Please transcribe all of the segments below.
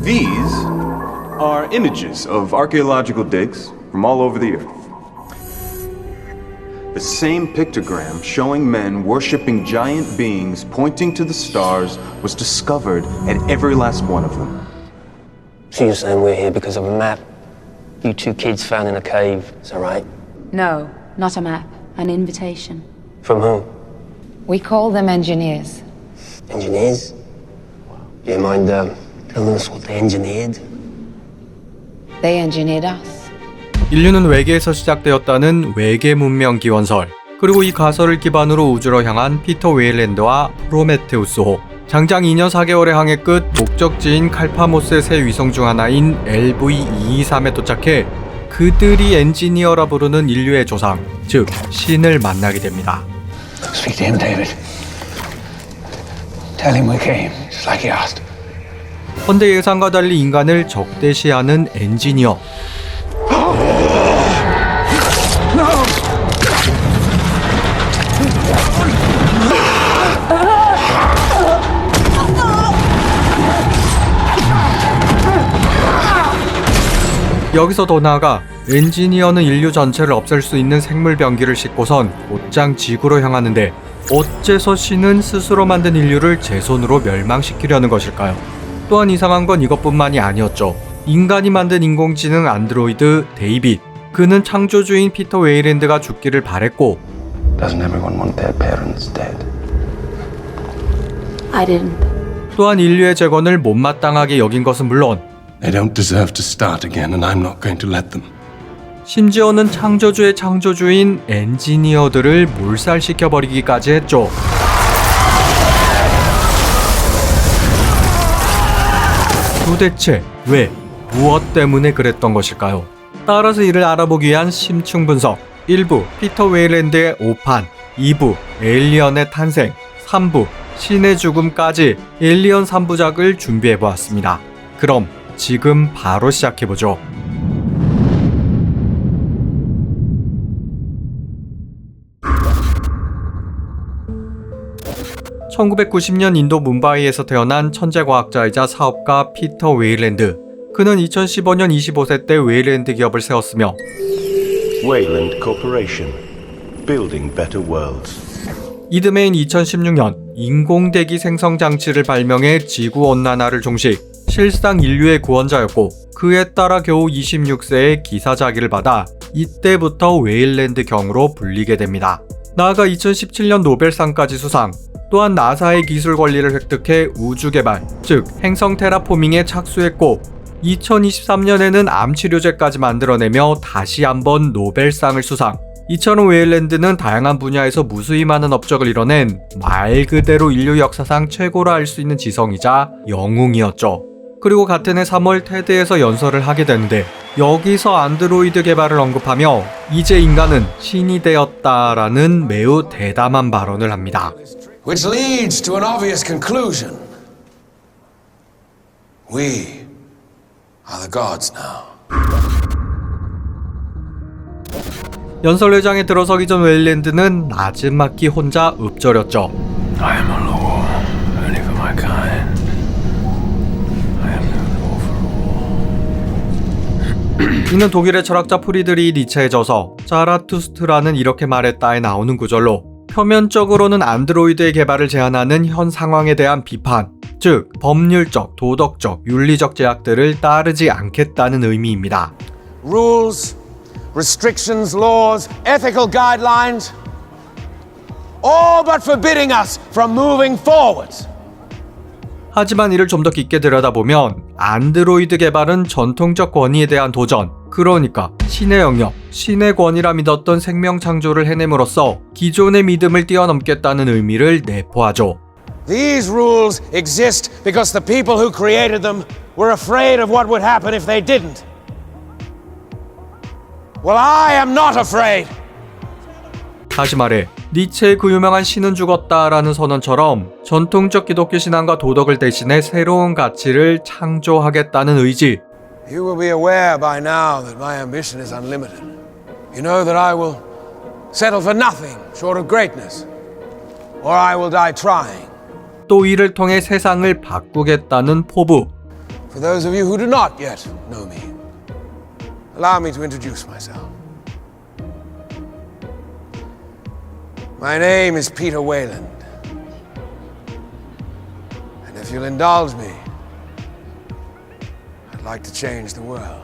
These are images of archaeological digs from all over the earth. The same pictogram showing men worshipping giant beings pointing to the stars was discovered at every last one of them. So you're saying we're here because of a map you two kids found in a cave, is that right? No, not a map, an invitation. From whom? We call them engineers. Engineers? Do you mind telling us what they engineered? They engineered us. 인류는 외계에서 시작되었다는 외계 문명 기원설, 그리고 이 가설을 기반으로 우주로 향한 피터 웨일랜드와 프로메테우스호, 장장 2년 4개월의 항해 끝 목적지인 칼파모스의 새 위성 중 하나인 LV-223에 도착해 그들이 엔지니어라 부르는 인류의 조상, 즉 신을 만나게 됩니다. Speak to him, David. Tell him we came, just like he asked. 헌데 예상과 달리 인간을 적대시하는 엔지니어. 여기서 더 나아가 엔지니어는 인류 전체를 없앨 수 있는 생물병기를 싣고선 곧장 지구로 향하는데 어째서 신은 스스로 만든 인류를 제 손으로 멸망시키려는 것일까요? 또한 이상한 건 이것뿐만이 아니었죠. 인간이 만든 인공지능 안드로이드 데이빗, 그는 창조주인 피터 웨일랜드가 죽기를 바랬고 Doesn't everyone want their parents dead? I didn't. 또한 인류의 재건을 못마땅하게 여긴 것은 물론 They don't deserve to start again, and I'm not going to let them. 심지어는 창조주의 창조주인 엔지니어들을 몰살시켜버리기까지 했죠. 도대체 왜, 무엇 때문에 그랬던 것일까요? 따라서 이를 알아보기 위한 심층 분석. 1부 피터 웨일랜드의 오판, 2부 에일리언의 탄생, 3부 신의 죽음까지 에일리언 3부작을 준비해보았습니다. 그럼 지금 바로 시작해보죠. (1990년) 인도 뭄바이에서 태어난 천재과학자이자 사업가 피터 웨일랜드. 그는 2015년 25세 때 웨일랜드 기업을 세웠으며 Wayland Corporation, building better worlds. 이듬해인 2016년 인공대기 생성장치를 발명해 지구온난화를 종식, 실상 인류의 구원자였고 그에 따라 겨우 26세에 기사자기를 받아 이때부터 웨일랜드 경으로 불리게 됩니다. 나아가 2017년 노벨상까지 수상, 또한 나사의 기술 권리를 획득해 우주개발, 즉 행성 테라포밍에 착수했고 2023년에는 암치료제까지 만들어내며 다시 한번 노벨상을 수상. 이처럼 웨일랜드는 다양한 분야에서 무수히 많은 업적을 이뤄낸 말 그대로 인류 역사상 최고라 할 수 있는 지성이자 영웅이었죠. 그리고 같은 해 3월 테드에서 연설을 하게 되는데 여기서 안드로이드 개발을 언급하며 이제 인간은 신이 되었다라는 매우 대담한 발언을 합니다. Which leads to an obvious conclusion. We are the gods now. 연설회장에 들어서기 전 웨일랜드는 나지막히 혼자 읊조렸죠. I am a law, only for my kind. I am no law for all. 이는 독일의 철학자 프리드리히 니체에 져서 자라투스트라는 이렇게 말했다에 나오는 구절로 표면적으로는 안드로이드의 개발을 제한하는 현 상황에 대한 비판, 즉 법률적, 도덕적, 윤리적 제약들을 따르지 않겠다는 의미입니다. Rules, restrictions, laws, ethical guidelines, all but forbidding us from moving forward. 하지만 이를 좀 더 깊게 들여다보면 안드로이드 개발은 전통적 권위에 대한 도전, 그러니까 신의 영역, 신의 권위라 믿었던 생명 창조를 해냄으로써 기존의 믿음을 뛰어넘겠다는 의미를 내포하죠. These rules exist because the people who created them were afraid of what would happen if they didn't. Well, I am not afraid. 다시 말해 니체의 그 유명한 신은 죽었다라는 선언처럼 전통적 기독교 신앙과 도덕을 대신해 새로운 가치를 창조하겠다는 의지. You will be aware by now that my ambition is unlimited. You know that I will settle for nothing short of greatness, or I will die trying. 또 이를 통해 세상을 바꾸겠다는 포부. For those of you who do not yet know me, allow me to introduce myself. My name is Peter Wayland. And if you'll indulge me, I'd like to change the world.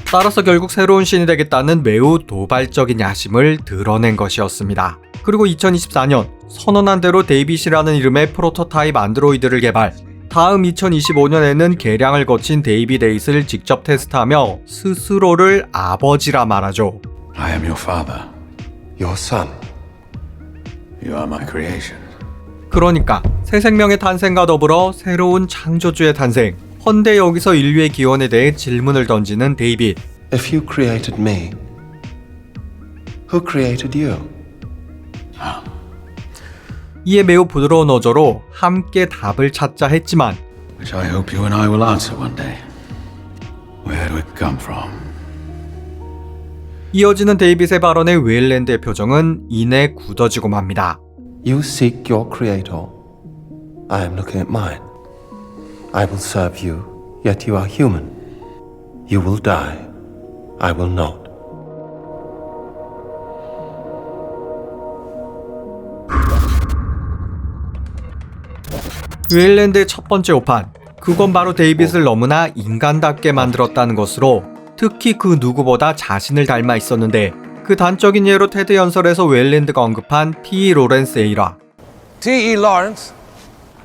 따라서 결국 새로운 신이 되겠다는 매우 도발적인 야심을 드러낸 것이었습니다. 그리고 2024년 선언한 대로 데이빗이라는 이름의 프로토타입 안드로이드를 개발, 다음 2025년에는 개량을 거친 데이빗 8을 직접 테스트하며 스스로를 아버지라 말하죠. I am your father. Your son. You are my creation. 그러니까 새 생명의 탄생과 더불어 새로운 창조주의 탄생. 헌데 여기서 인류의 기원에 대해 질문을 던지는 데이빗. If you created me, who created you? 이에 매우 부드러운 어조로 함께 답을 찾자 했지만 Which I hope you and I will answer one day. Where do it come from? 이어지는 데이빗의 발언에 웨일랜드의 표정은 이내 굳어지고 맙니다. You seek your creator. I am looking at mine. I will serve you, yet you are human. You will die. I will not. 웨일랜드의 첫 번째 오판, 그건 바로 데이빗을 너무나 인간답게 만들었다는 것으로, 특히 그 누구보다 자신을 닮아 있었는데 그 단적인 예로 테드 연설에서 웨일랜드가 언급한 T.E. 로렌스의 일화. T.E. Lawrence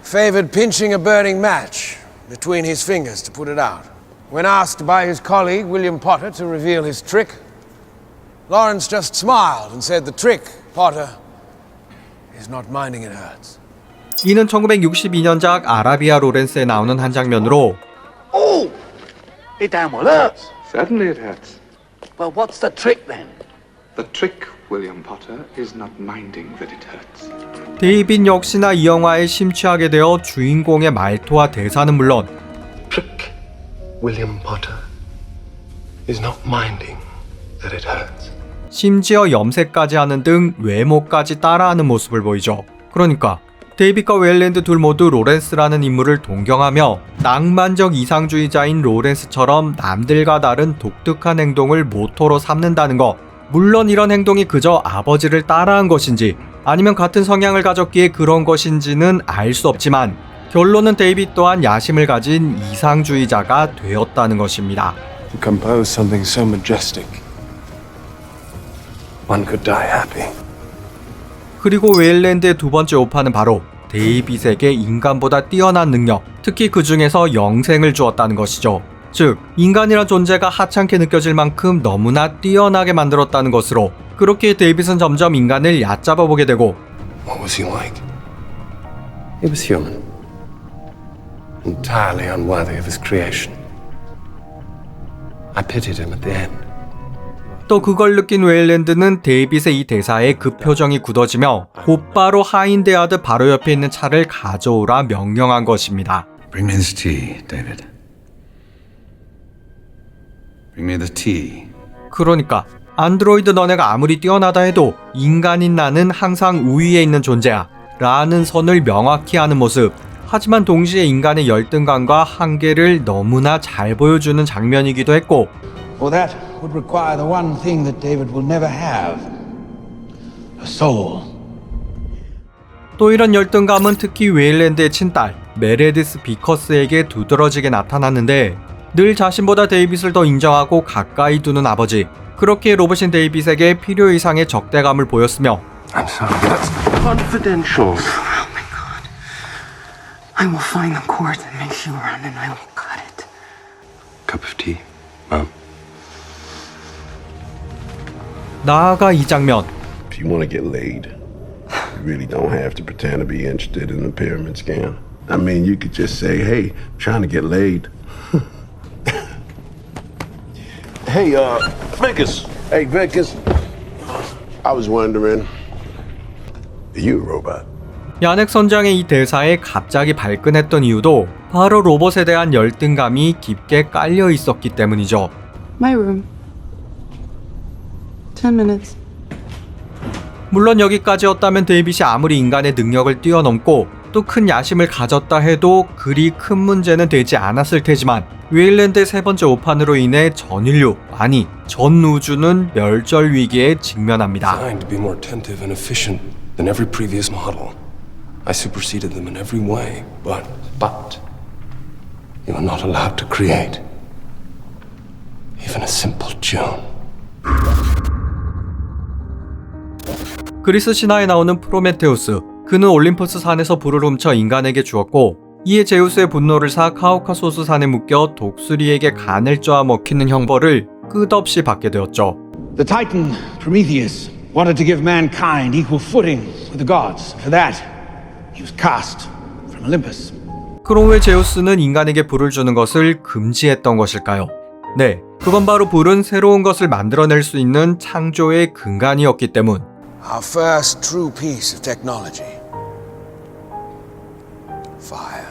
favored pinching a burning match between his fingers to put it out. When asked by his colleague William Potter to reveal his trick, Lawrence just smiled and said, "The trick, Potter, is not minding it hurts." 이는 1962년작 아라비아 로렌스에 나오는 한 장면으로 Oh! It damn well hurts. Certainly it hurts. Well, what's the trick then? The trick, William Potter, is not minding that it hurts. 데이빗 역시나 이 영화에 심취하게 되어 주인공의 말투와 대사는 물론 Trick, William Potter, is not minding that it hurts. 심지어 염색까지 하는 등 외모까지 따라하는 모습을 보이죠. 그러니까 데이빗과 웨일랜드 둘 모두 로렌스라는 인물을 동경하며 낭만적 이상주의자인 로렌스처럼 남들과 다른 독특한 행동을 모토로 삼는다는 것. 물론 이런 행동이 그저 아버지를 따라한 것인지 아니면 같은 성향을 가졌기에 그런 것인지는 알 수 없지만 결론은 데이빗 또한 야심을 가진 이상주의자가 되었다는 것입니다. To compose something so majestic, one could die happy. 그리고 웨일랜드의 두 번째 오파는 바로 데이빗에게 인간보다 뛰어난 능력, 특히 그 중에서 영생을 주었다는 것이죠. 즉, 인간이란 존재가 하찮게 느껴질 만큼 너무나 뛰어나게 만들었다는 것으로 그렇게 데이빗은 점점 인간을 얕잡아 보게 되고 What was he like? He was human. Entirely unworthy of his creation. I pitied him at the end. 또 그걸 느낀 웨일랜드는 데이빗의 이 대사에 그 표정이 굳어지며 곧바로 하인데아드 바로 옆에 있는 차를 가져오라 명령한 것입니다. Bring me this tea, David. Bring me the tea. 그러니까 안드로이드 너네가 아무리 뛰어나다 해도 인간인 나는 항상 우위에 있는 존재야 라는 선을 명확히 하는 모습. 하지만 동시에 인간의 열등감과 한계를 너무나 잘 보여주는 장면이기도 했고 Well, that would require the one thing that David will never have. A soul. 또 이런 열등감은 특히 웨일랜드의 친딸 메레디스 비커스에게 두드러지게 나타났는데 늘 자신보다 데이빗을 더 인정하고 가까이 두는 아버지. 그렇게 로봇인 데이빗에게 필요 이상의 적대감을 보였으며 I'm sorry, that's confidential. Oh my God. I will find the cord that makes you run and I will cut it. Cup of tea, Mom. 나아가 이 장면. If you want to get laid, you really don't have to pretend to be interested in the pyramid scam. I mean, you could just say, "Hey, I'm trying to get laid." Hey, Vickers. Hey, Vickers. I was wondering, are you a robot? 야넥 선장의 이 대사에 갑자기 발끈했던 이유도 바로 로봇에 대한 열등감이 깊게 깔려 있었기 때문이죠. My room. 10 minutes. 물론 여기까지였다면 데이빗이 아무리 인간의 능력을 뛰어넘고 또 큰 야심을 가졌다 해도 그리 큰 문제는 되지 않았을 테지만 웨일랜드의 세 번째 오판으로 인해 전 인류, 아니 전 우주는 멸절 위기에 직면합니다. Designed to be more attentive and efficient than every previous model. I superseded them in every way, but you are not allowed to create even a simple June. 그리스 신화에 나오는 프로메테우스, 그는 올림포스 산에서 불을 훔쳐 인간에게 주었고 이에 제우스의 분노를 사 카우카소스 산에 묶여 독수리에게 간을 쪼아 먹히는 형벌을 끝없이 받게 되었죠. The Titan Prometheus wanted to give mankind equal footing with the gods. For that, he was cast from Olympus. 그럼 왜 제우스는 인간에게 불을 주는 것을 금지했던 것일까요? 네, 그건 바로 불은 새로운 것을 만들어낼 수 있는 창조의 근간이었기 때문. Our first true piece of technology. Fire.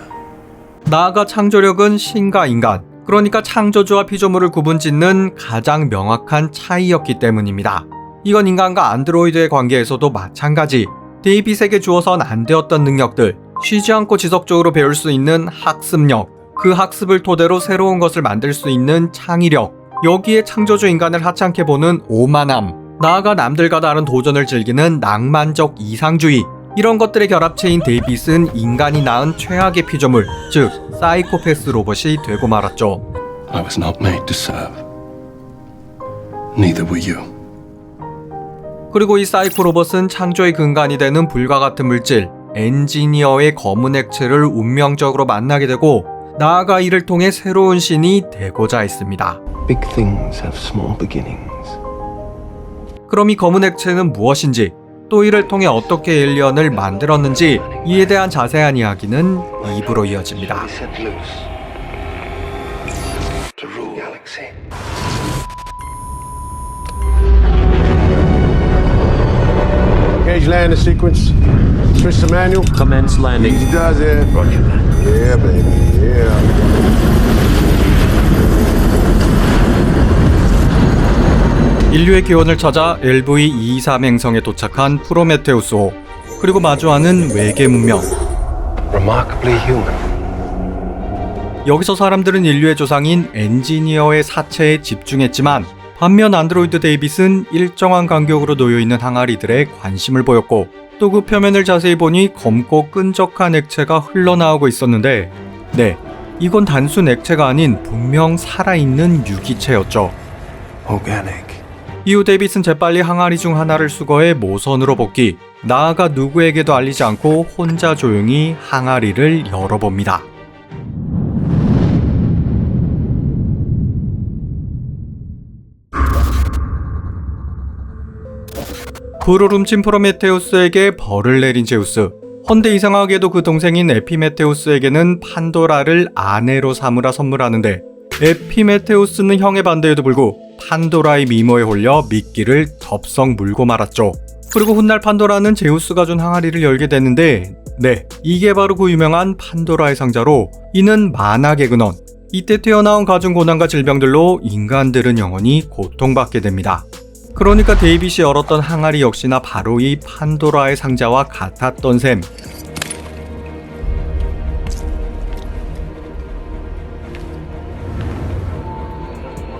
나아가 창조력은 신과 인간, 그러니까 창조주와 피조물을 구분짓는 가장 명확한 차이였기 때문입니다. 이건 인간과 안드로이드의 관계에서도 마찬가지. 데이빗에게 주어선 안 되었던 능력들, 쉬지 않고 지속적으로 배울 수 있는 학습력, 그 학습을 토대로 새로운 것을 만들 수 있는 창의력, 여기에 창조주 인간을 하찮게 보는 오만함, 나아가 남들과 다른 도전을 즐기는 낭만적 이상주의, 이런 것들의 결합체인 데이빗은 인간이 낳은 최악의 피조물, 즉 사이코패스 로봇이 되고 말았죠. I was not made to serve. Neither were you. 그리고 이 사이코 로봇은 창조의 근간이 되는 불과 같은 물질, 엔지니어의 검은 액체를 운명적으로 만나게 되고 나아가 이를 통해 새로운 신이 되고자 했습니다. Big things have small beginnings. 그럼 이 검은 액체는 무엇인지, 또 이를 통해 어떻게 에일리언을 만들었는지 이에 대한 자세한 이야기는 2부로 이어집니다. Engage landing sequence. Switch to manual. Commence landing. Easy does it. Roger that. Yeah, baby. Yeah. 인류의 기원을 찾아 LV-223 행성에 도착한 프로메테우스호, 그리고 마주하는 외계 문명. Remarkably human. 여기서 사람들은 인류의 조상인 엔지니어의 사체에 집중했지만 반면 안드로이드 데이빗은 일정한 간격으로 놓여있는 항아리들에 관심을 보였고 또 그 표면을 자세히 보니 검고 끈적한 액체가 흘러나오고 있었는데 네, 이건 단순 액체가 아닌 분명 살아있는 유기체였죠. Organic. 이후 데이빗은 재빨리 항아리 중 하나를 수거해 모선으로 복귀, 나아가 누구에게도 알리지 않고 혼자 조용히 항아리를 열어봅니다. 불을 훔친 프로메테우스에게 벌을 내린 제우스. 헌데 이상하게도 그 동생인 에피메테우스에게는 판도라를 아내로 삼으라 선물하는데 에피메테우스는 형의 반대에도 불구 판도라의 미모에 홀려 미끼를 덥석 물고 말았죠. 그리고 훗날 판도라는 제우스가 준 항아리를 열게 되는데 네, 이게 바로 그 유명한 판도라의 상자로 이는 만악의 근원. 이때 튀어나온 가중 고난과 질병들로 인간들은 영원히 고통받게 됩니다. 그러니까 데이빗이 열었던 항아리 역시나 바로 이 판도라의 상자와 같았던 셈.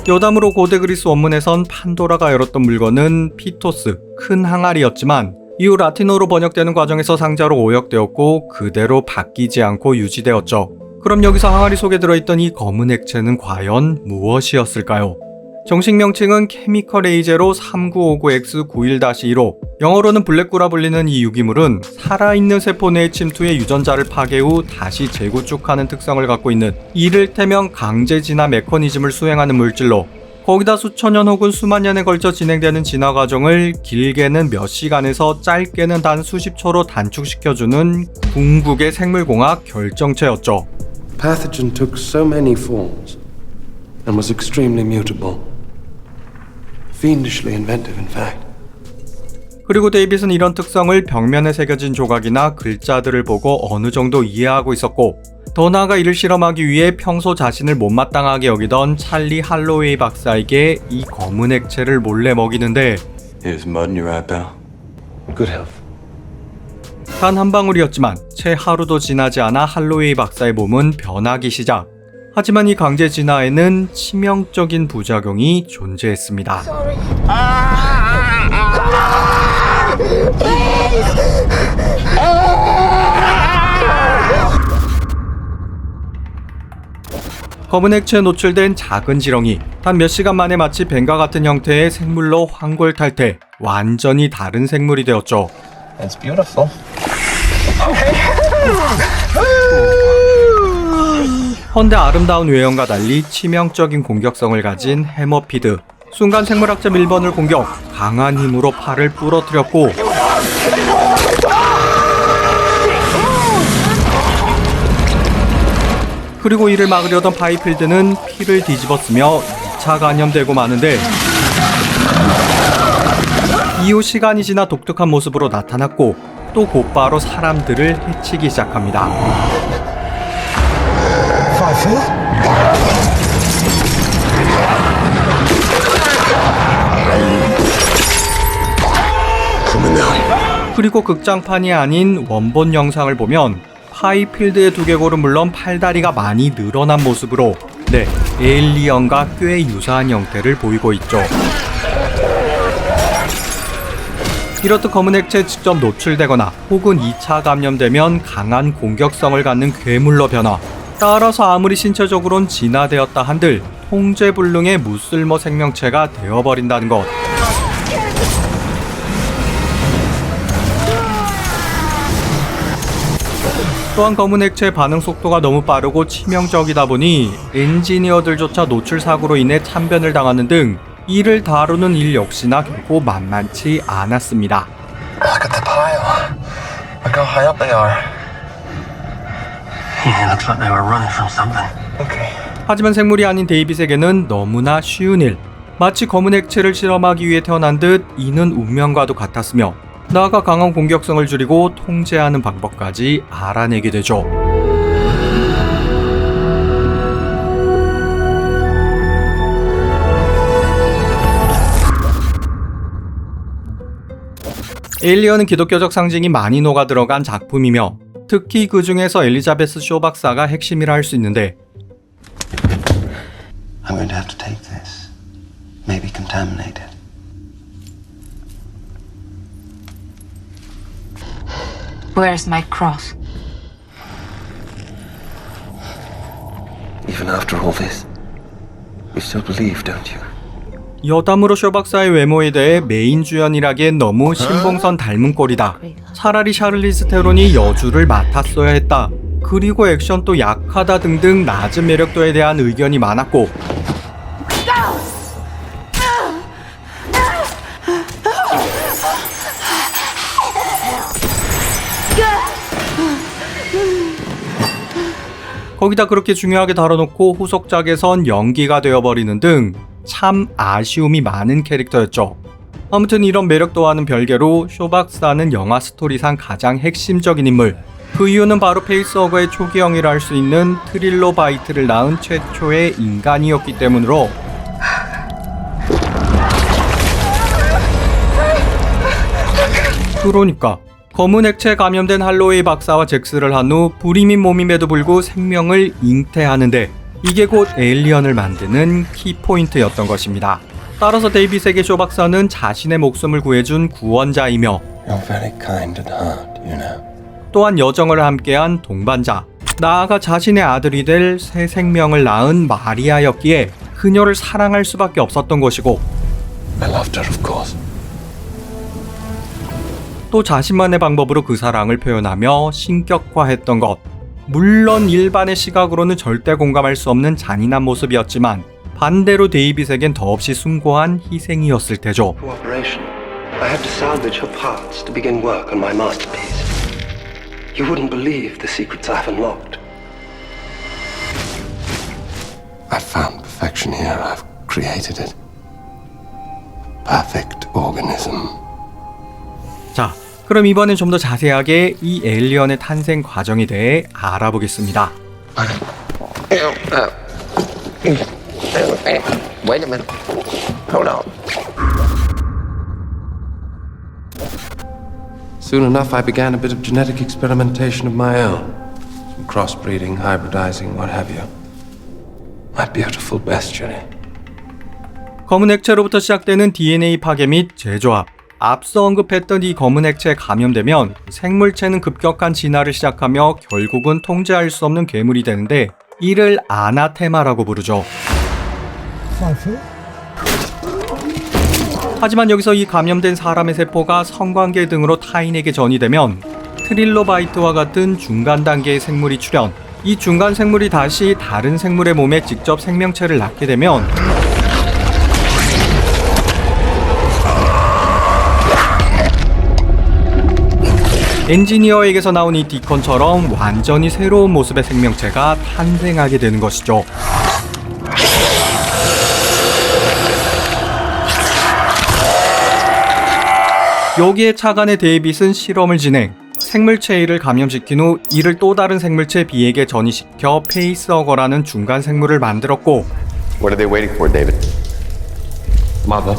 여담으로 고대 그리스 원문에선 판도라가 열었던 물건은 피토스, 큰 항아리였지만 이후 라틴어로 번역되는 과정에서 상자로 오역되었고 그대로 바뀌지 않고 유지되었죠. 그럼 여기서 항아리 속에 들어있던 이 검은 액체는 과연 무엇이었을까요? 정식 명칭은 케미컬 에이제로 3959X91-15, 영어로는 블랙구라 불리는 이 유기물은 살아있는 세포 내의 침투에 유전자를 파괴 후 다시 재구축하는 특성을 갖고 있는 이를테면 강제 진화 메커니즘을 수행하는 물질로 거기다 수천 년 혹은 수만 년에 걸쳐 진행되는 진화 과정을 길게는 몇 시간에서 짧게는 단 수십 초로 단축시켜주는 궁극의 생물공학 결정체였죠. Pathogen took so many forms and was extremely mutable. Fiendishly inventive, in fact. 그리고 데이빗은 이런 특성을 벽면에 새겨진 조각이나 글자들을 보고 어느 정도 이해하고 있었고 더 나아가 이를 실험하기 위해 평소 자신을 못마땅하게 여기던 찰리 할로웨이 박사에게 이 검은 액체를 몰래 먹이는데 Here's mud in your eye, pal. Good health. 단 한 방울이었지만 채 하루도 지나지 않아 할로웨이 박사의 몸은 변하기 시작. 하지만 이 강제 진화에는 치명적인 부작용이 존재했습니다. 검은 액체에 노출된 작은 지렁이, 단 몇 시간 만에 마치 뱀과 같은 형태의 생물로 환골탈태, 완전히 다른 생물이 되었죠. It's beautiful. 헌데 아름다운 외형과 달리 치명적인 공격성을 가진 해머피드. 순간 생물학자 밀번을 공격, 강한 힘으로 팔을 부러뜨렸고 그리고 이를 막으려던 파이필드는 피를 뒤집었으며 2차 감염되고 마는데 이후 시간이 지나 독특한 모습으로 나타났고 또 곧바로 사람들을 해치기 시작합니다. 그리고 극장판이 아닌 원본 영상을 보면 파이필드의 두개골은 물론 팔다리가 많이 늘어난 모습으로 에일리언과 꽤 유사한 형태를 보이고 있죠. 이렇듯 검은 액체에 직접 노출되거나 혹은 2차 감염되면 강한 공격성을 갖는 괴물로 변화. 따라서 아무리 신체적으론 진화되었다 한들 통제불능의 무쓸모 생명체가 되어버린다는 것. 또한 검은 액체의 반응 속도가 너무 빠르고 치명적이다 보니 엔지니어들조차 노출 사고로 인해 참변을 당하는 등 이를 다루는 일 역시나 결코 만만치 않았습니다. Look at the pile. Look how high up they are. Yeah, looks like they were running from something. Okay. 하지만 생물이 아닌 데이빗에게는 너무나 쉬운 일. 마치 검은 액체를 실험하기 위해 태어난 듯 이는 운명과도 같았으며 나아가 강한 공격성을 줄이고 통제하는 방법까지 알아내게 되죠. 에일리언은 기독교적 상징이 많이 녹아 들어간 작품이며 특히 그 중에서 엘리자베스 쇼 박사가 핵심이라 할 수 있는데 I'm going to have to take this. Maybe contaminate it. Where's my cross? Even after all this, you still believe, don't you? 여담으로 쇼 박사의 외모에 대해 메인 주연이라기엔 너무 신봉선 닮은 꼴이다. 차라리 샤를리즈 테론이 여주를 맡았어야 했다. 그리고 액션도 약하다 등등 낮은 매력도에 대한 의견이 많았고 거기다 그렇게 중요하게 다뤄놓고 후속작에선 연기가 되어버리는 등 참 아쉬움이 많은 캐릭터였죠. 아무튼 이런 매력도와는 별개로 쇼 박사는 영화 스토리상 가장 핵심적인 인물. 그 이유는 바로 페이스허거의 초기형이라 할 수 있는 트릴로바이트를 낳은 최초의 인간이었기 때문으로 그러니까 검은 액체에 감염된 할로웨이 박사와 잭스를 한 후 불임인 몸임에도 불구 생명을 잉태하는데 이게 곧 에일리언을 만드는 키포인트였던 것입니다. 따라서 데이빗에게 쇼 박사는 자신의 목숨을 구해준 구원자이며 You're very kind at heart, you know. 또한 여정을 함께한 동반자, 나아가 자신의 아들이 될 새 생명을 낳은 마리아였기에 그녀를 사랑할 수밖에 없었던 것이고 I loved her, of course. 또 자신만의 방법으로 그 사랑을 표현하며 신격화했던 것. 물론 일반의 시각으로는 절대 공감할 수 없는 잔인한 모습이었지만 반대로 데이빗에겐 더없이 숭고한 희생이었을 테죠. Cooperation. I have to salvage her parts to begin work on my masterpiece. You wouldn't believe the secrets I've unlocked. I've found perfection here. I've created it. Perfect organism. 자, 그럼 이번엔 좀 더 자세하게 이 에일리언의 탄생 과정에 대해 알아보겠습니다. Wait a minute. Hold on. Soon enough, I began a bit of genetic experimentation of my own. Some crossbreeding, hybridizing, what have you. My beautiful Bestiary. 검은 액체로부터 시작되는 DNA 파괴 및 재조합. 앞서 언급했던 이 검은 액체에 감염되면 생물체는 급격한 진화를 시작하며 결국은 통제할 수 없는 괴물이 되는데 이를 아나테마라고 부르죠. 하지만 여기서 이 감염된 사람의 세포가 성관계 등으로 타인에게 전이되면 트릴로바이트와 같은 중간 단계의 생물이 출현. 이 중간 생물이 다시 다른 생물의 몸에 직접 생명체를 낳게 되면 엔지니어에게서 나온 이 디컨처럼 완전히 새로운 모습의 생명체가 탄생하게 되는 것이죠. 여기에 차관의 데이빗은 실험을 진행. 생물체 A를 감염시킨 후 이를 또 다른 생물체 B에게 전이시켜 페이스허거라는 중간 생물을 만들었고 What are they waiting for, David? Mother.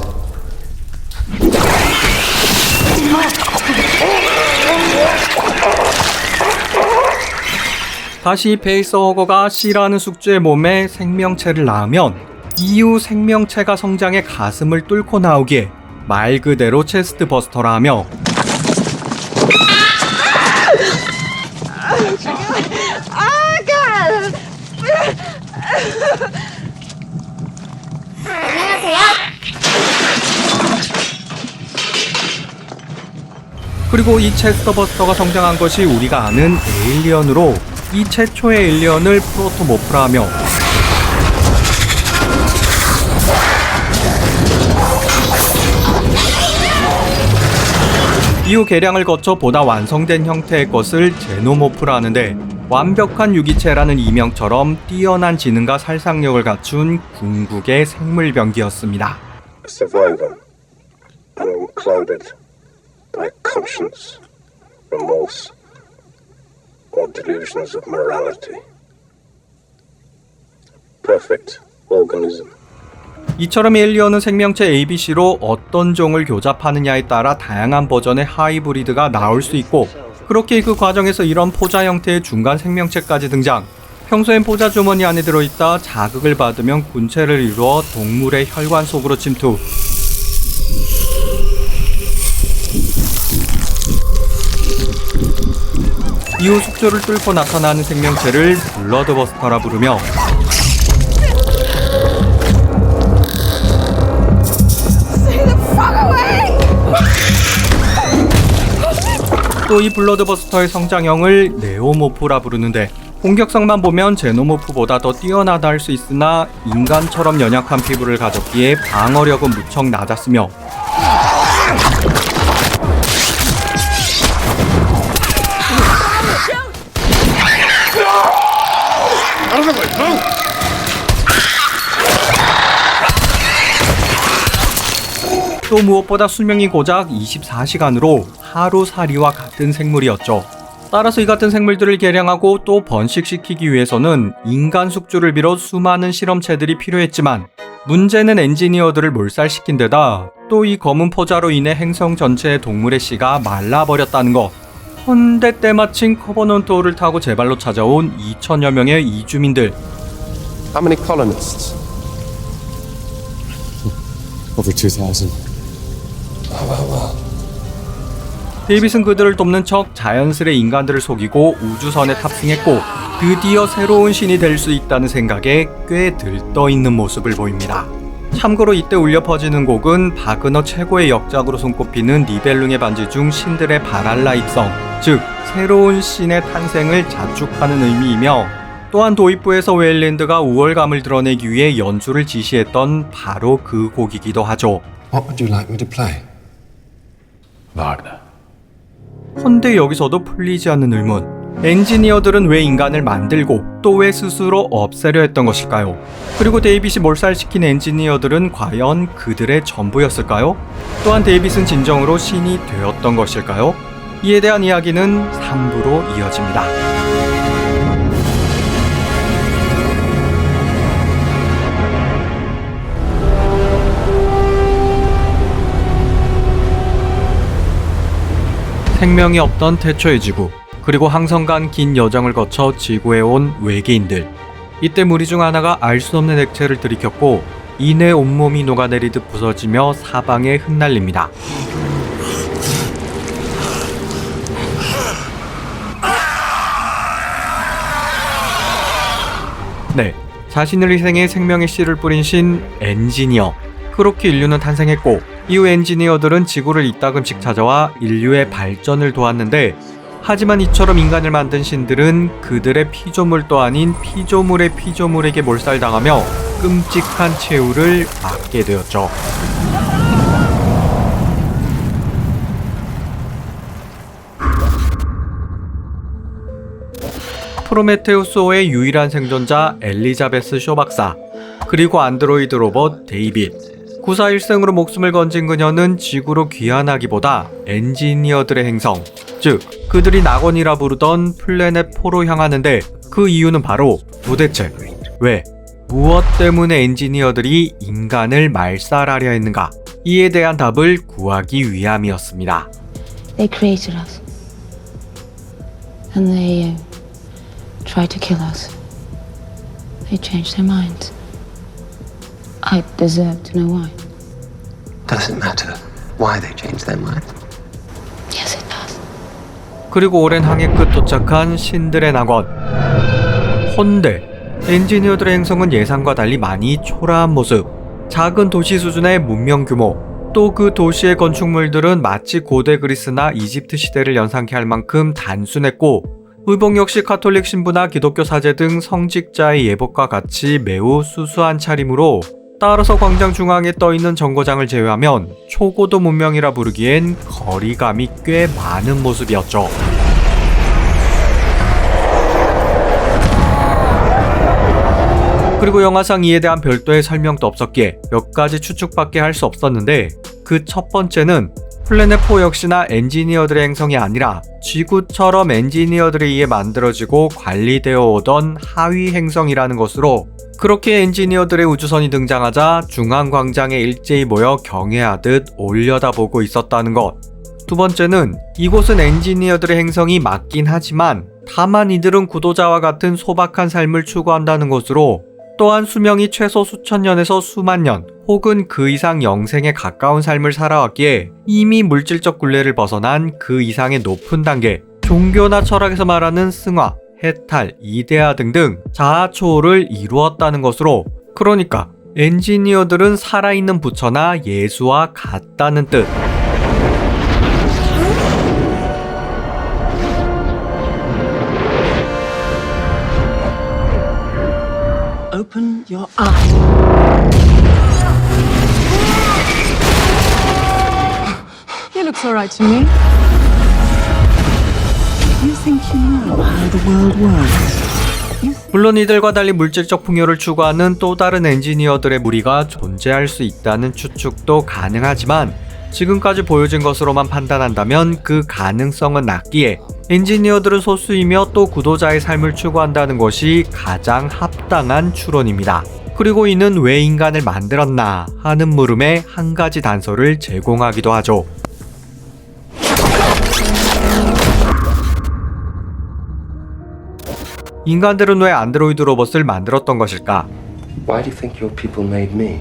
다시 페이스허거가 C라는 숙주의 몸에 생명체를 낳으면 이후 생명체가 성장해 가슴을 뚫고 나오기에 말 그대로 체스트 버스터라 하며 그리고 이 체스터 버스터가 성장한 것이 우리가 아는 에일리언으로 이 최초의 에일리언을 프로토모프라 하며 이후 개량을 거쳐 보다 완성된 형태의 것을 제노모프라 하는데 완벽한 유기체라는 이명처럼 뛰어난 지능과 살상력을 갖춘 궁극의 생물병기였습니다. Survivor, unclouded by conscience, remorse, or delusions of morality. Perfect organism. 이처럼 에일리언은 생명체 ABC로 어떤 종을 교잡하느냐에 따라 다양한 버전의 하이브리드가 나올 수 있고 그렇게 그 과정에서 이런 포자 형태의 중간 생명체까지 등장. 평소엔 포자 주머니 안에 들어있다 자극을 받으면 군체를 이루어 동물의 혈관 속으로 침투. 이후 숙주를 뚫고 나타나는 생명체를 블러드버스터라 부르며 또 이 블러드버스터의 성장형을 네오모프라 부르는데 공격성만 보면 제노모프보다 더 뛰어나다 할 수 있으나 인간처럼 연약한 피부를 가졌기에 방어력은 무척 낮았으며 또 무엇보다 수명이 고작 24시간으로 하루살이와 같은 생물이었죠. 따라서 이 같은 생물들을 개량하고 또 번식시키기 위해서는 인간 숙주를 비롯 수많은 실험체들이 필요했지만 문제는 엔지니어들을 몰살시킨 데다 또 이 검은 포자로 인해 행성 전체의 동물의 씨가 말라버렸다는 것. 헌데 때마침 커버넌트호를 타고 제발로 찾아온 2천여 명의 이주민들. How many colonists? Over 2,000. 데이빗은 그들을 돕는 척 자연스레 인간들을 속이고 우주선에 탑승했고 드디어 새로운 신이 될 수 있다는 생각에 꽤 들떠있는 모습을 보입니다. 참고로 이때 울려 퍼지는 곡은 바그너 최고의 역작으로 손꼽히는 니벨룽의 반지 중 신들의 바랄라 입성, 즉 새로운 신의 탄생을 자축하는 의미이며 또한 도입부에서 웨일랜드가 우월감을 드러내기 위해 연주를 지시했던 바로 그 곡이기도 하죠. What would you like me to play? Wagner. 헌데 여기서도 풀리지 않는 의문. 엔지니어들은 왜 인간을 만들고 또 왜 스스로 없애려 했던 것일까요? 그리고 데이빗이 몰살시킨 엔지니어들은 과연 그들의 전부였을까요? 또한 데이빗은 진정으로 신이 되었던 것일까요? 이에 대한 이야기는 3부로 이어집니다. 생명이 없던 태초의 지구, 그리고 항성간 긴 여정을 거쳐 지구에 온 외계인들. 이때 무리 중 하나가 알 수 없는 액체를 들이켰고 이내 온몸이 녹아내리듯 부서지며 사방에 흩날립니다. 네, 자신을 희생해 생명의 씨를 뿌린 신 엔지니어. 그렇게 인류는 탄생했고 이후 엔지니어들은 지구를 이따금씩 찾아와 인류의 발전을 도왔는데, 하지만 이처럼 인간을 만든 신들은 그들의 피조물도 아닌 피조물의 피조물에게 몰살당하며 끔찍한 최후를 맞게 되었죠. 프로메테우스호의 유일한 생존자 엘리자베스 쇼 박사, 그리고 안드로이드 로봇 데이빗. 941승으로 목숨을 건진 그녀는 지구로 귀환하기보다 엔지니어들의 행성, 즉 그들이 낙원이라 부르던 플래닛 4로 향하는데, 그 이유는 바로 도대체 왜, 무엇 때문에 엔지니어들이 인간을 말살하려 했는가, 이에 대한 답을 구하기 위함이었습니다. They created us. And they tried to kill us. They changed their minds. I deserve to know why. Does it matter why they changed their mind? Yes, it does. 그리고 오랜 항해 끝 도착한 신들의 낙원. 헌데 엔지니어들의 행성은 예상과 달리 많이 초라한 모습, 작은 도시 수준의 문명 규모, 또 그 도시의 건축물들은 마치 고대 그리스나 이집트 시대를 연상케 할 만큼 단순했고, 의복 역시 가톨릭 신부나 기독교 사제 등 성직자의 예복과 같이 매우 수수한 차림으로, 따라서 광장 중앙에 떠있는 정거장을 제외하면 초고도 문명이라 부르기엔 거리감이 꽤 많은 모습이었죠. 그리고 영화상 이에 대한 별도의 설명도 없었기에 몇 가지 추측밖에 할 수 없었는데, 그 첫 번째는 플래닛4 역시나 엔지니어들의 행성이 아니라 지구처럼 엔지니어들에 의해 만들어지고 관리되어 오던 하위 행성이라는 것으로, 그렇게 엔지니어들의 우주선이 등장하자 중앙광장에 일제히 모여 경애하듯 올려다보고 있었다는 것. 두 번째는 이곳은 엔지니어들의 행성이 맞긴 하지만 다만 이들은 구도자와 같은 소박한 삶을 추구한다는 것으로, 또한 수명이 최소 수천 년에서 수만 년 혹은 그 이상 영생에 가까운 삶을 살아왔기에 이미 물질적 굴레를 벗어난 그 이상의 높은 단계, 종교나 철학에서 말하는 승화, 해탈, 이데아 등등 자아 초월을 이루었다는 것으로, 그러니까 엔지니어들은 살아있는 부처나 예수와 같다는 뜻. Open your eyes. He looks all right to me. You think you know how the world works? 물론 이들과 달리 물질적 풍요를 추구하는 또 다른 엔지니어들의 무리가 존재할 수 있다는 추측도 가능하지만, 지금까지 보여진 것으로만 판단한다면 그 가능성은 낮기에 엔지니어들은 소수이며 또 구도자의 삶을 추구한다는 것이 가장 합당한 추론입니다. 그리고 이는 왜 인간을 만들었나 하는 물음에 한 가지 단서를 제공하기도 하죠. 인간들은 왜 안드로이드 로봇을 만들었던 것일까? Why do you think your people made me?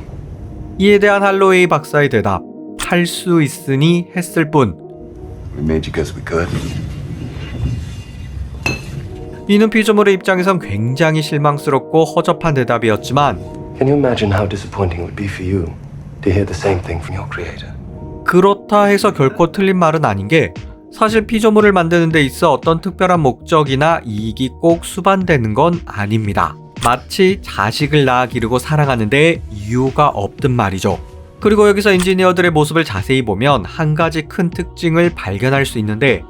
이에 대한 할로웨이 박사의 대답, 할 수 있으니 했을 뿐. We made you because we could. 이는 피조물의 입장에선 굉장히 실망스럽고 허접한 대답이었지만, Can you imagine how disappointing it would be for you to hear the same thing from your creator? 그렇다 해서 결코 틀린 말은 아닌 게, 사실 피조물을 만드는 데 있어 어떤 특별한 목적이나 이익이 꼭 수반되는 건 아닙니다. 마치 자식을 낳아 기르고 사랑하는데 이유가 없든 말이죠. 그리고 여기서 엔지니어들의 모습을 자세히 보면 한 가지 큰 특징을 발견할 수 있는데,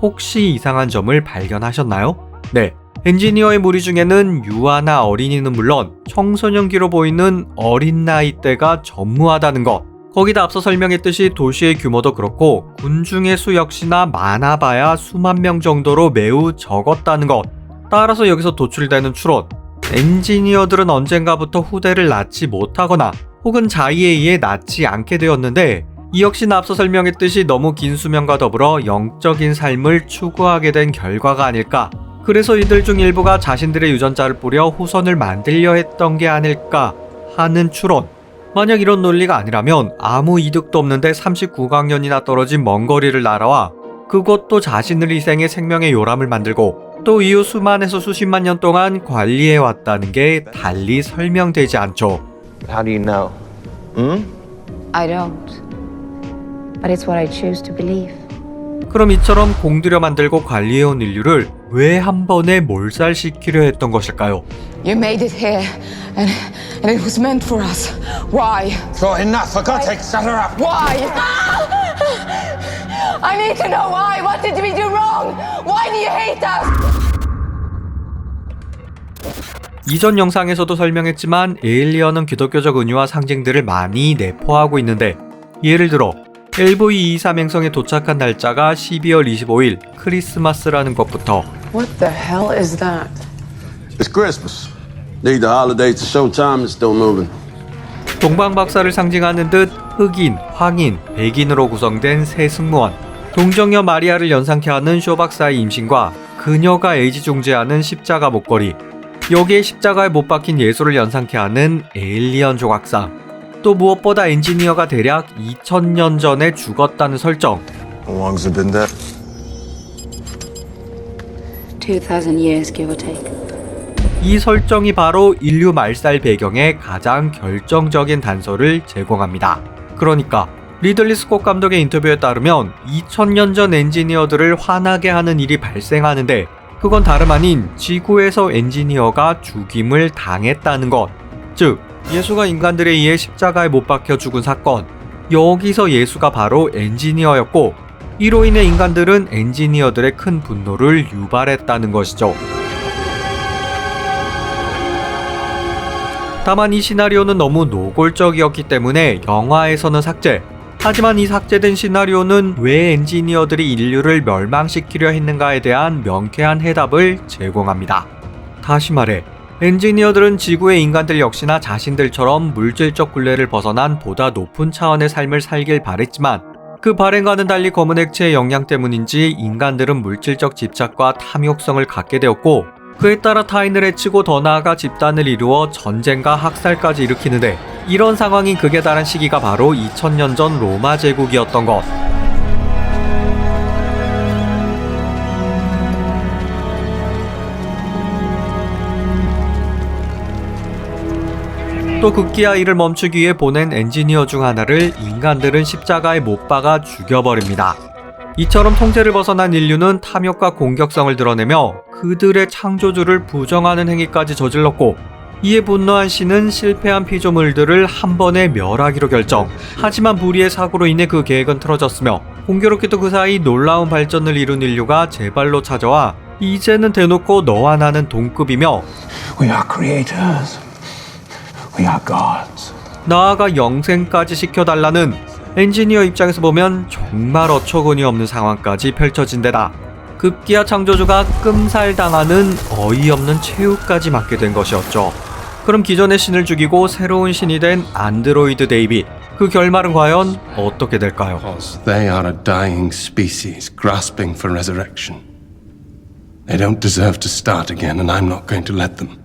혹시 이상한 점을 발견하셨나요? 네, 엔지니어의 무리 중에는 유아나 어린이는 물론 청소년기로 보이는 어린 나이대가 전무하다는 것. 거기다 앞서 설명했듯이 도시의 규모도 그렇고 군중의 수 역시나 많아봐야 수만 명 정도로 매우 적었다는 것. 따라서 여기서 도출되는 추론, 엔지니어들은 언젠가부터 후대를 낳지 못하거나 혹은 자의에 의해 낳지 않게 되었는데, 이 역시 앞서 설명했듯이 너무 긴 수명과 더불어 영적인 삶을 추구하게 된 결과가 아닐까. 그래서 이들 중 일부가 자신들의 유전자를 뿌려 후손을 만들려 했던 게 아닐까 하는 추론. 만약 이런 논리가 아니라면 아무 이득도 없는데 39광년이나 떨어진 먼 거리를 날아와 그것도 자신을 희생해 생명의 요람을 만들고 또 이후 수만에서 수십만 년 동안 관리해왔다는 게 달리 설명되지 않죠. How do you know? I don't. But it's what I choose to believe. 그럼 이처럼 공들여 만들고 관리해온 인류를 왜 한 번에 몰살시키려 했던 것일까요? You made it here, and it was meant for us. Why? So enough, for God's sake, shut her up! Why? I need to know why. What did we do wrong? Why do you hate us? 이전 영상에서도 설명했지만 에일리언은 기독교적 은유와 상징들을 많이 내포하고 있는데 예를 들어 LV-223 행성에 도착한 날짜가 12월 25일 크리스마스라는 것부터 What the hell is that? It's Christmas. Need the holidays to show time is still moving. 동방박사를 상징하는 듯 흑인, 황인, 백인으로 구성된 세 승무원, 동정녀 마리아를 연상케 하는 쇼 박사의 임신과 그녀가 애지중지하는 십자가 목걸이, 여기에 십자가에 못 박힌 예수를 연상케 하는 에일리언 조각상, 또 무엇보다 엔지니어가 대략 2000년 전에 죽었다는 설정. How long has it been dead? 2,000 years, give or take. 이 설정이 바로 인류 말살 배경의 가장 결정적인 단서를 제공합니다. 그러니까 리들리 스콧 감독의 인터뷰에 따르면 2000년 전 엔지니어들을 화나게 하는 일이 발생하는데 그건 다름 아닌 지구에서 엔지니어가 죽임을 당했다는 것. 즉 예수가 인간들에 의해 십자가에 못 박혀 죽은 사건. 여기서 예수가 바로 엔지니어였고 이로 인해 인간들은 엔지니어들의 큰 분노를 유발했다는 것이죠. 다만 이 시나리오는 너무 노골적이었기 때문에 영화에서는 삭제. 하지만 이 삭제된 시나리오는 왜 엔지니어들이 인류를 멸망시키려 했는가에 대한 명쾌한 해답을 제공합니다. 다시 말해 엔지니어들은 지구의 인간들 역시나 자신들처럼 물질적 굴레를 벗어난 보다 높은 차원의 삶을 살길 바랬지만 그 바램과는 달리 검은 액체의 영향 때문인지 인간들은 물질적 집착과 탐욕성을 갖게 되었고 그에 따라 타인을 해치고 더 나아가 집단을 이루어 전쟁과 학살까지 일으키는데 이런 상황이 극에 달한 시기가 바로 2000년 전 로마 제국이었던 것. 또 급기야 이를 멈추기 위해 보낸 엔지니어 중 하나를 인간들은 십자가에 못 박아 죽여버립니다. 이처럼 통제를 벗어난 인류는 탐욕과 공격성을 드러내며 그들의 창조주를 부정하는 행위까지 저질렀고 이에 분노한 신은 실패한 피조물들을 한 번에 멸하기로 결정. 하지만 불의의 사고로 인해 그 계획은 틀어졌으며 공교롭게도 그 사이 놀라운 발전을 이룬 인류가 제발로 찾아와 이제는 대놓고 너와 나는 동급이며 We are creators. We are gods. 나아가 영생까지 시켜달라는 엔지니어 입장에서 보면 정말 어처구니 없는 상황까지 펼쳐진 데다 급기야 창조주가 끔살당하는 어이없는 최후까지 맞게 된 것이었죠. 그럼 기존의 신을 죽이고 새로운 신이 된 안드로이드 데이빗, 그 결말은 과연 어떻게 될까요? They are a dying species grasping for resurrection. They don't deserve to start again, and I'm not going to let them.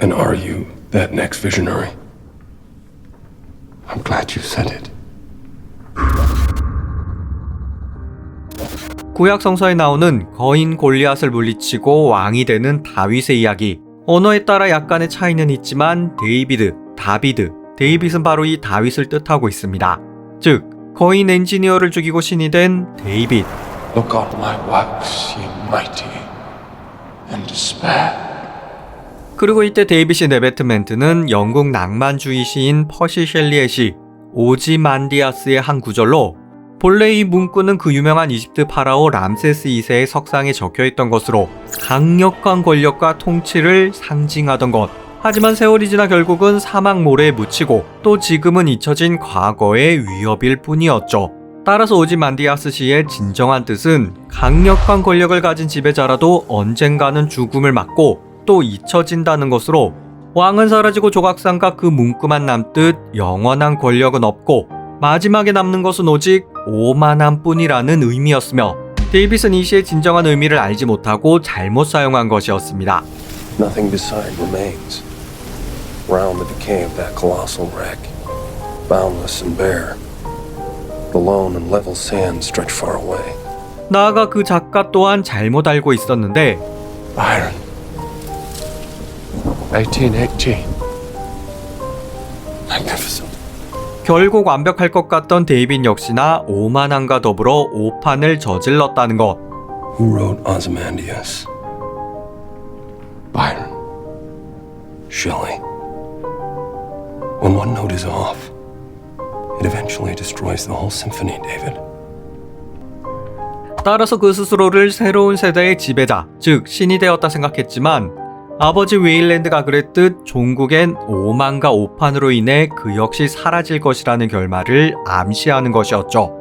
And are you that next visionary? I'm glad you said it. 구약 성서에 나오는 거인 골리앗을 물리치고 왕이 되는 다윗의 이야기. 언어에 따라 약간의 차이는 있지만 다비드, 데이빗은 바로 이 다윗을 뜻하고 있습니다. 즉, 거인 엔지니어를 죽이고 신이 된 데이빗. Look on my works, ye mighty, and despair. 그리고 이때 데이빗이 내뱉은 멘트는 영국 낭만주의 시인 퍼시 셸리의 시 오지만디아스의 한 구절로 본래 이 문구는 그 유명한 이집트 파라오 람세스 2세의 석상에 적혀있던 것으로 강력한 권력과 통치를 상징하던 것. 하지만 세월이 지나 결국은 사막 모래에 묻히고 또 지금은 잊혀진 과거의 위협일 뿐이었죠. 따라서 오지만디아스 시의 진정한 뜻은 강력한 권력을 가진 지배자라도 언젠가는 죽음을 맞고 또 잊혀진다는 것으로 왕은 사라지고 조각상과 그 문구만 남듯 영원한 권력은 없고 마지막에 남는 것은 오직 오만함뿐이라는 의미였으며 데이빗은 이 시의 진정한 의미를 알지 못하고 잘못 사용한 것이었습니다. Nothing beside remains. Round the decay of that colossal wreck, boundless and bare. The lone and level sands stretch far away. 나아가 그 작가 또한 잘못 알고 있었는데 Byron. 1818. Magnificent. 결국 완벽할 것 같던 데이빗 역시나 오만함과 더불어 오판을 저질렀다는 것. Who wrote Ozymandias? Byron. Shelley. When one note is off, it eventually destroys the whole symphony, David. 따라서 그 스스로를 새로운 세대의 지배자, 즉 신이 되었다 생각했지만 아버지 웨일랜드가 그랬듯 종국엔 오만과 오판으로 인해 그 역시 사라질 것이라는 결말을 암시하는 것이었죠.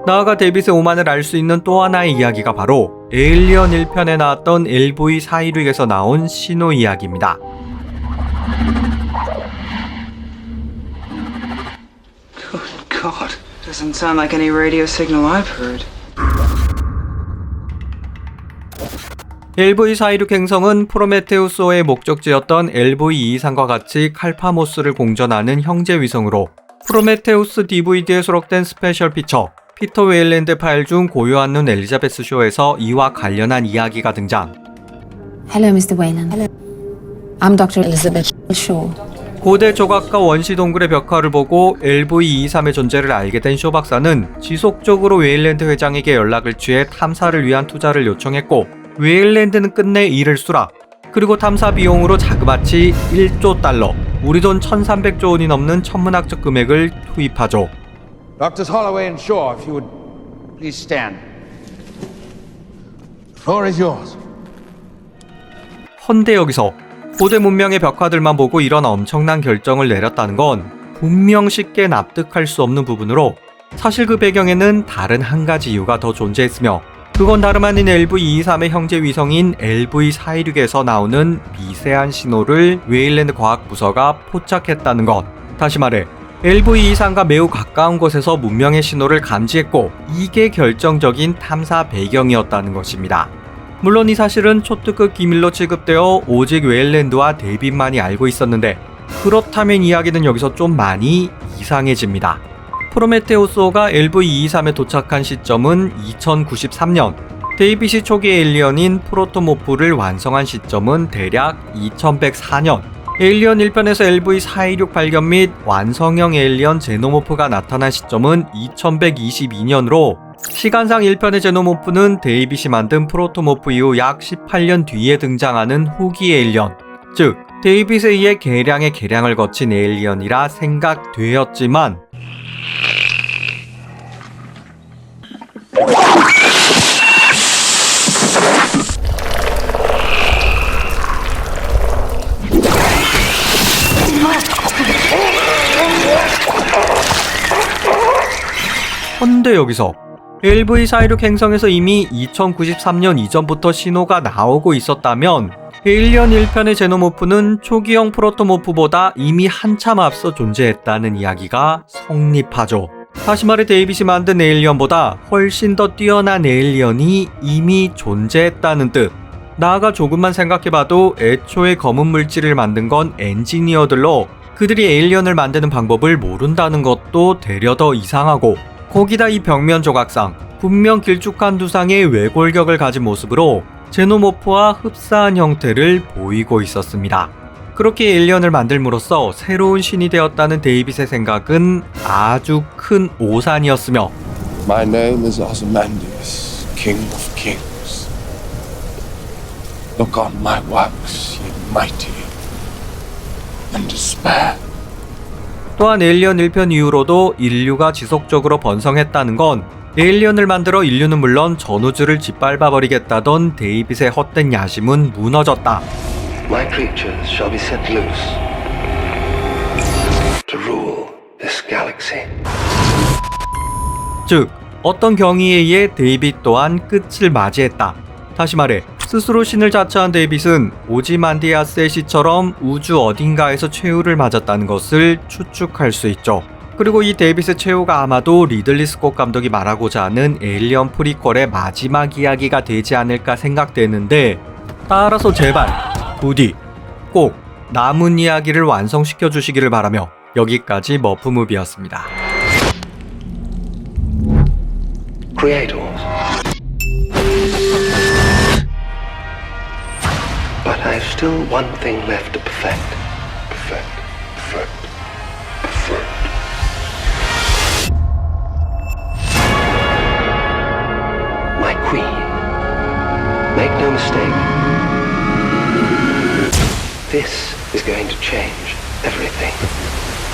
나아가 데이빗의 오만을 알 수 있는 또 하나의 이야기가 바로 에일리언 1편에 나왔던 LV-416에서 나온 신호 이야기입니다. Good God. Doesn't sound like any radio signal I've heard. LV-416 행성은 프로메테우스호의 목적지였던 LV-223과 같이 칼파모스를 공전하는 형제 위성으로 프로메테우스 DVD에 수록된 스페셜 피처 피터 웨일랜드 파일 중 고요한 눈 엘리자베스 쇼에서 이와 관련한 이야기가 등장. Hello, Mr. Wayland. I'm Dr. Elizabeth Shaw. 고대 조각과 원시 동굴의 벽화를 보고 LV-223의 존재를 알게 된 쇼 박사는 지속적으로 웨일랜드 회장에게 연락을 취해 탐사를 위한 투자를 요청했고 웨일랜드는 끝내 이를 수락, 그리고 탐사 비용으로 자그마치 1조 달러, 우리 돈 1300조 원이 넘는 천문학적 금액을 투입하죠. Doctors Holloway and Shaw, if you would please stand. The floor is yours. 헌데 여기서 고대 문명의 벽화들만 보고 이런 엄청난 결정을 내렸다는 건 분명 쉽게 납득할 수 없는 부분으로 사실 그 배경에는 다른 한 가지 이유가 더 존재했으며 그건 다름 아닌 LV-223의 형제 위성인 LV-416에서 나오는 미세한 신호를 웨일랜드 과학부서가 포착했다는 것. 다시 말해 LV-223과 매우 가까운 곳에서 문명의 신호를 감지했고 이게 결정적인 탐사 배경이었다는 것입니다. 물론 이 사실은 초특급 기밀로 취급되어 오직 웨일랜드와 데이빗만이 알고 있었는데 그렇다면 이야기는 여기서 좀 많이 이상해집니다. 프로메테우스호가 LV-223에 도착한 시점은 2093년, 데이빗이 초기 에일리언인 프로토모프를 완성한 시점은 대략 2104년, 에일리언 1편에서 LV-416 발견 및 완성형 에일리언 제노모프가 나타난 시점은 2122년으로 시간상 1편의 제노모프는 데이빗이 만든 프로토모프 이후 약 18년 뒤에 등장하는 후기 에일리언, 즉 데이빗에 의해 개량의 개량을 거친 에일리언이라 생각되었지만 헌데 여기서 LV-416 행성에서 이미 2093년 이전부터 신호가 나오고 있었다면 에일리언 1편의 제노모프는 초기형 프로토모프보다 이미 한참 앞서 존재했다는 이야기가 성립하죠. 다시 말해 데이빗이 만든 에일리언보다 훨씬 더 뛰어난 에일리언이 이미 존재했다는 뜻. 나아가 조금만 생각해봐도 애초에 검은 물질을 만든 건 엔지니어들로 그들이 에일리언을 만드는 방법을 모른다는 것도 되려 더 이상하고 거기다 이 벽면 조각상 분명 길쭉한 두상의 외골격을 가진 모습으로 제노모프와 흡사한 형태를 보이고 있었습니다. 그렇게 에일리언을 만들므로써 새로운 신이 되었다는 데이빗의 생각은 아주 큰 오산이었으며 My name is Ozymandias, King of Kings. Look on my works, ye mighty, and despair. 또한 에일리언 1편 이후로도 인류가 지속적으로 번성했다는 건 에일리언을 만들어 인류는 물론 전우주를 짓밟아버리겠다던 데이빗의 헛된 야심은 무너졌다. My creatures shall be set loose to rule this galaxy. 즉, 어떤 경위에 의해 데이빗 또한 끝을 맞이했다. 다시 말해 스스로 신을 자처한 데이빗은 오지만디아스의 시처럼 우주 어딘가에서 최후를 맞았다는 것을 추측할 수 있죠. 그리고 이 데이비스 최후가 아마도 리들리 스콧 감독이 말하고자 하는 에일리언 프리퀄의 마지막 이야기가 되지 않을까 생각되는데, 따라서 제발 부디 꼭 남은 이야기를 완성시켜 주시기를 바라며 여기까지 머프무비였습니다. Creators. But I've still one thing left to perfect. Perfect. My queen. Make no mistake. This is going to change everything.